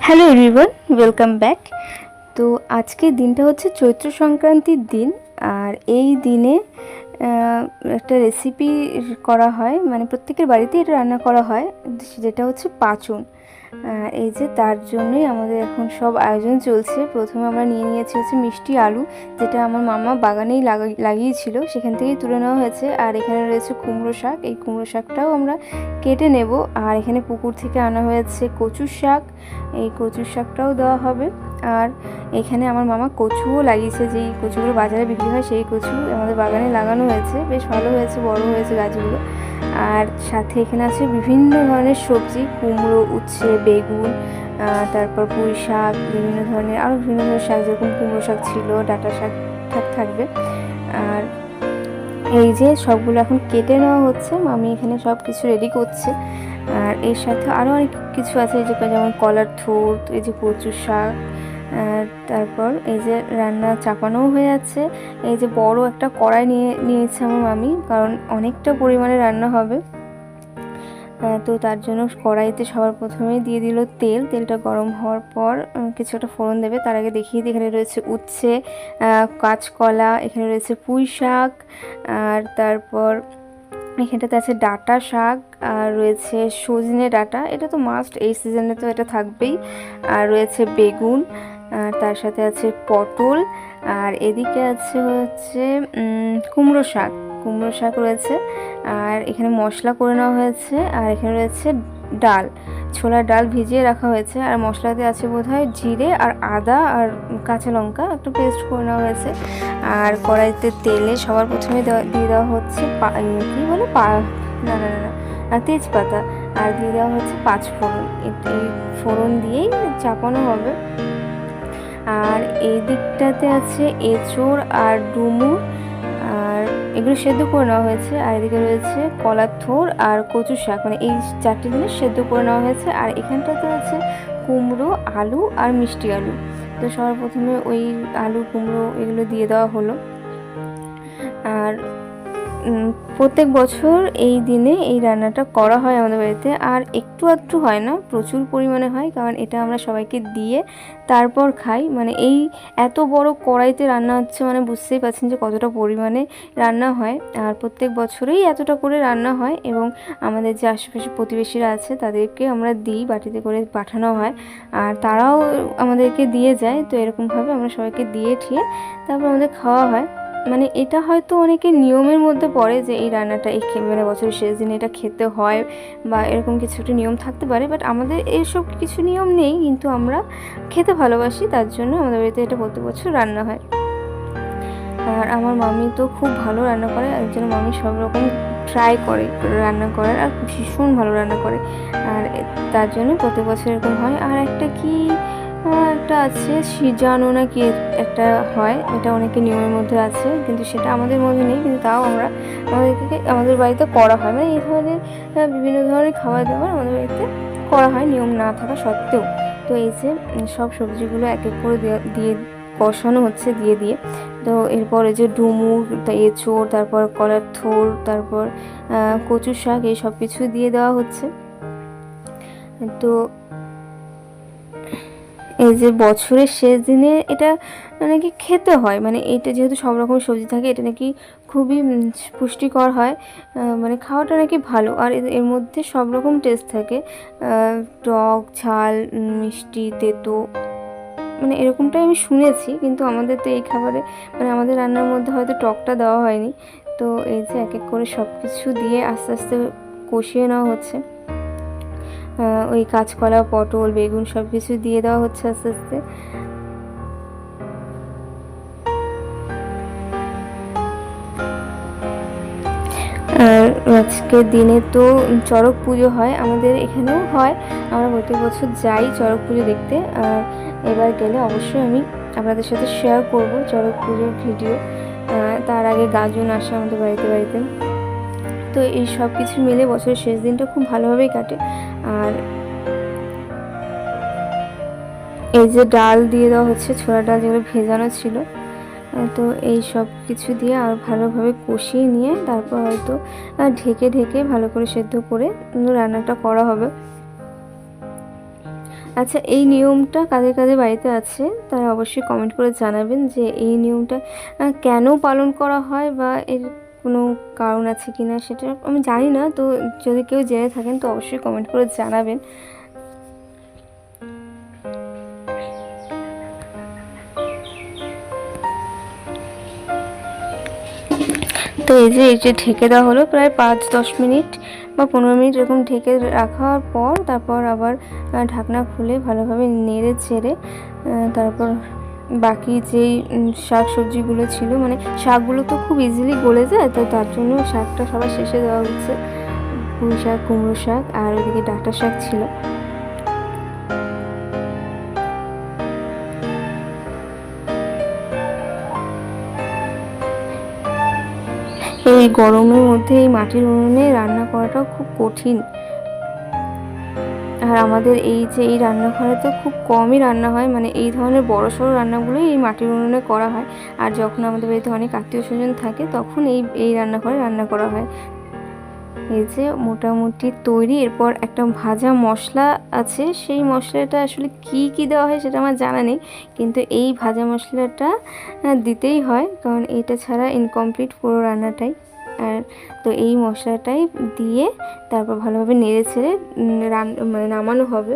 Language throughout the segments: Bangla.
Hello everyone, welcome back. তো আজকের দিনটা হচ্ছে চৈত্র সংক্রান্তির দিন। আর এই দিনে একটা রেসিপি করা হয়, মানে প্রত্যেকের বাড়িতেই এটা রান্না করা হয়, যেটা হচ্ছে পাঁচন। এই যে তার জন্যই আমাদের এখন সব আয়োজন চলছে। প্রথমে আমরা নিয়েছি হচ্ছে মিষ্টি আলু, যেটা আমার মামা বাগানেই লাগিয়েছিল, সেখান থেকেই তুলে নেওয়া হয়েছে। আর এখানে রয়েছে কুমড়ো শাক, এই কুমড়ো শাকটাও আমরা কেটে নেব। আর এখানে পুকুর থেকে আনা হয়েছে কচুর শাক, এই কচুর শাকটাও দেওয়া হবে। আর এখানে আমার মামা কচুও লাগিয়েছে, যেই কচুগুলো বাজারে বিক্রি হয় সেই কচু আমাদের বাগানে লাগানো হয়েছে, বেশ ভালো হয়েছে, বড় হয়েছে গাছগুলো। আর সাথে এখানে আছে বিভিন্ন ধরনের সবজি, কুমড়ো, উচ্ছে, বেগুন, তারপর পুঁই শাক, বিভিন্ন ধরনের আরও বিভিন্ন ধরনের শাক, যেরকম কুমড়ো শাক ছিল, ডাঁটা শাক থাকবে। আর এই যে সবগুলো এখন কেটে নেওয়া হচ্ছে, মামি এখানে সব কিছু রেডি করছে। আর এর সাথে আরও অনেক কিছু আছে, এই যে যেমন কলার থোর, এই যে কচু শাক, তারপর এই যে রান্না চাপানোও হয়ে যাচ্ছে। এই যে বড় একটা কড়াই নিয়েছে আমার মামি, কারণ অনেকটা পরিমাণে রান্না হবে। তো তার জন্য কড়াইতে সবার প্রথমে দিয়ে দিল তেল। তেলটা গরম হওয়ার পর কিছু একটা ফোড়ন দেবে। তার আগে দেখিয়ে দিই, এখানে রয়েছে উচ্ছে, কাঁচকলা, এখানে রয়েছে পুঁই শাক, আর তারপর এখানটাতে আছে ডাঁটা শাক, আর রয়েছে সজনে ডাঁটা, এটা তো মাস্ট, এই সিজনে তো এটা থাকবেই। আর রয়েছে বেগুন, আর তার সাথে আছে পটল, আর এদিকে আছে হচ্ছে কুমড়ো শাক রয়েছে। আর এখানে মশলা করে নেওয়া হয়েছে। আর এখানে রয়েছে ডাল, ছোলার ডাল ভিজিয়ে রাখা হয়েছে। আর মশলাতে আছে বোধহয় জিরে আর আদা আর কাঁচা লঙ্কা একটু পেস্ট করে নেওয়া হয়েছে। আর কড়াইতে তেলে সবার প্রথমে দিয়ে দেওয়া হচ্ছে কী বলে না তেজপাতা, আর দিয়ে দেওয়া হচ্ছে পাঁচফোড়ন। এই ফোড়ন দিয়েই চাপানো হবে। আর এই দিকটাতে আছে এঁচোড় আর ডুমুর, আর এগুলো সেদ্ধ করে নেওয়া হয়েছে। আর এদিকে রয়েছে কলার থোর আর কচু শাক, মানে এই চারটে জিনিস সেদ্ধ করে নেওয়া হয়েছে। আর এখানটাতে আছে কুমড়ো, আলু আর মিষ্টি আলু। তো সবার প্রথমে ওই আলু, কুমড়ো এগুলো দিয়ে দেওয়া হলো। আর প্রত্যেক বছর এই দিনে এই রান্নাটা করা হয় আমাদের বাড়িতে। আর একটু আধটু হয় না, প্রচুর পরিমাণে হয়, কারণ এটা আমরা সবাইকে দিয়ে তারপর খাই। মানে এই এত বড় কড়াইতে রান্না হচ্ছে, মানে বুঝতেই পারছেন যে কতটা পরিমাণে রান্না হয়। আর প্রত্যেক বছরেই এতটা করে রান্না হয়, এবং আমাদের যে আশেপাশে প্রতিবেশীরা আছে তাদেরকে আমরা দিই, বাটিতে করে পাঠানো হয়, আর তারাও আমাদেরকে দিয়ে যায়। তো এরকমভাবে আমরা সবাইকে দিয়ে ঠিয়ে তারপর আমাদের খাওয়া হয়। মানে এটা হয়তো অনেকের নিয়মের মধ্যে পড়ে যে এই রান্নাটা মানে বছরের শেষ দিনে এটা খেতে হয়, বা এরকম কিছু একটা নিয়ম থাকতে পারে। বাট আমাদের এইসব কিছু নিয়ম নেই, কিন্তু আমরা খেতে ভালোবাসি, তার জন্য আমাদের বাড়িতে এটা প্রতি বছর রান্না হয়। আর আমার মামি তো খুব ভালো রান্না করে, এর জন্য মামি সব রকম ট্রাই করে রান্না করার, আর ভীষণ ভালো রান্না করে। আর তার জন্য প্রতি বছর এরকম হয়। আর একটা কি একটা আছে সিজানো না কি একটা হয়, এটা অনেকে নিয়মের মধ্যে আছে, কিন্তু সেটা আমাদের মধ্যে নেই, কিন্তু তাও আমাদের বাড়িতে করা হয়। মানে এই ধরনের বিভিন্ন ধরনের খাবার দাবার আমাদের বাড়িতে করা হয়, নিয়ম না থাকা সত্ত্বেও। তো এই যে সব সবজিগুলো এক এক করে দিয়ে কষানো হচ্ছে দিয়ে। তো এরপরে যে ডুমুর, এঁচোড়, তারপর কলার থোর, তারপর কচু শাক, এই সব কিছু দিয়ে দেওয়া হচ্ছে। তো এই যে বছরের শেষ দিনে এটা নাকি খেতে হয়, মানে এটা যেহেতু সব রকম সবজি থাকে, এটা নাকি খুবই পুষ্টিকর হয়, মানে খাওয়াটা নাকি ভালো। আর এর মধ্যে সব রকম টেস্ট থাকে, টক, ঝাল, মিষ্টি, তেতো, মানে এরকমটাই আমি শুনেছি। কিন্তু আমাদের তো এই খাবারে, মানে আমাদের রান্নার মধ্যে হয়তো টকটা দেওয়া হয়নি। তো এই যে এক এক করে সব কিছু দিয়ে আস্তে আস্তে কষিয়ে নেওয়া হচ্ছে। ওই কাঁচকলা, পটল, বেগুন সব কিছু দিয়ে দেওয়া হচ্ছে আস্তে আস্তে। আর আজকের দিনে তো চড়ক পুজো হয়, আমাদের এখানেও হয়, আমরা প্রত্যেক বছর যাই চড়ক পুজো দেখতে। আর এবার গেলে অবশ্যই আমি আপনাদের সাথে শেয়ার করব চড়ক পুজোর ভিডিও। তার আগে গাজন আসে আমাদের বাড়িতে। তো এই সব কিছু মিলে বছরের শেষ দিনটা খুব ভালোভাবেই কাটে। আর এই যে ডাল দিয়ে দেওয়া হচ্ছে, ছোলা ডাল যেগুলো ভেজানো ছিল, তো এই সব কিছু দিয়ে আর ভালোভাবে কষিয়ে নিয়ে তারপর হয়তো ঢেকে ভালো করে সেদ্ধ করে রান্নাটা করা হবে। আচ্ছা, এই নিয়মটা কাদের কাদের বাড়িতে আছে তারা অবশ্যই কমেন্ট করে জানাবেন যে এই নিয়মটা কেন পালন করা হয় বা এর কোনো কারণ আছে কি না সেটা আমি জানি না। তো যদি কেউ জেনে থাকেন তো অবশ্যই কমেন্ট করে জানাবেন। তো এই যে ঢেকে দেওয়া হলো প্রায় 5-10 মিনিট বা 15 মিনিট এরকম ঢেকে রাখার পর তারপর আবার ঢাকনা খুলে ভালোভাবে নেড়ে চেড়ে তারপর বাকি যেই শাক সবজিগুলো ছিল, মানে শাকগুলো তো খুব ইজিলি গলে যায়, তো তার জন্য শাকটা সবার শেষে দেওয়া হচ্ছে। পুঁই শাক, কুমড়ো শাক আর ওইদিকে ডাঁটা শাক ছিল। এই গরমের মধ্যে এই মাটির উনুনে রান্না করাটাও খুব কঠিন। আর আমাদের এই যে এই রান্নাঘরে তো খুব কমই রান্না হয়, মানে এই ধরনের বড়সড় রান্নাগুলোই এই মাটির উনুনে করা হয়। আর যখন আমাদের বাড়িতে অনেক আত্মীয় স্বজন থাকে তখন এই রান্নাঘরে রান্না করা হয়। এই যে মোটামুটি তৈরি। এরপর একটা ভাজা মশলা আছে, সেই মশলাটা আসলে কি কি দেওয়া হয় সেটা আমার জানা নেই, কিন্তু এই ভাজা মশলাটা দিতেই হয়, কারণ এটা ছাড়া ইনকমপ্লিট পুরো রান্নাটাই। আর তো এই মশলাটাই দিয়ে তারপর ভালোভাবে নেড়ে ছেড়ে মানে নামানো হবে।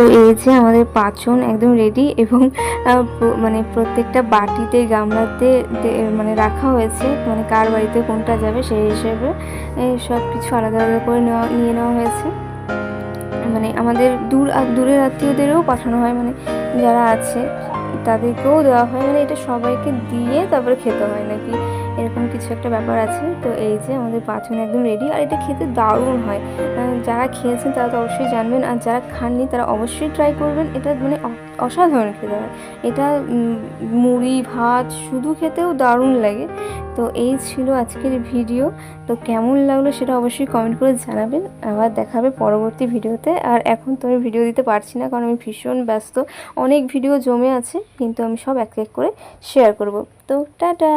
তো এই যে আমাদের পাঁচন একদম রেডি, এবং মানে প্রত্যেকটা বাটিতে গামলাতে মানে রাখা হয়েছে, মানে কার বাড়িতে কোনটা যাবে সেই হিসেবে সব কিছু আলাদা আলাদা করে নিয়ে নেওয়া হয়েছে। মানে আমাদের দূরের আত্মীয়দেরও পাঠানো হয়, মানে যারা আছে তাদেরকেও দেওয়া হয়, মানে এটা সবাইকে দিয়ে তারপরে খেতে হয় নাকি এরকম কিছু একটা ব্যাপার আছে। তো এই যে আমাদের পাঁচন একদম রেডি, আর এটা খেতে দারুণ হয়। যারা খেয়েছেন তারা তো অবশ্যই জানবেন, আর যারা খাননি তারা অবশ্যই ট্রাই করবেন। এটা মানে অসাধারণ খেতে হয় এটা। মুড়ি ভাত শুধু খেতেও দারুণ লাগে। তো এই ছিল আজকের ভিডিও। তো কেমন লাগলো সেটা অবশ্যই কমেন্ট করে জানাবেন। আবার দেখাবে পরবর্তী ভিডিওতে। আর এখন তো আমি ভিডিও দিতে পারছি না, কারণ আমি ভীষণ ব্যস্ত, অনেক ভিডিও জমে আছে, কিন্তু আমি সব এক এক করে শেয়ার করব। তো টাটা।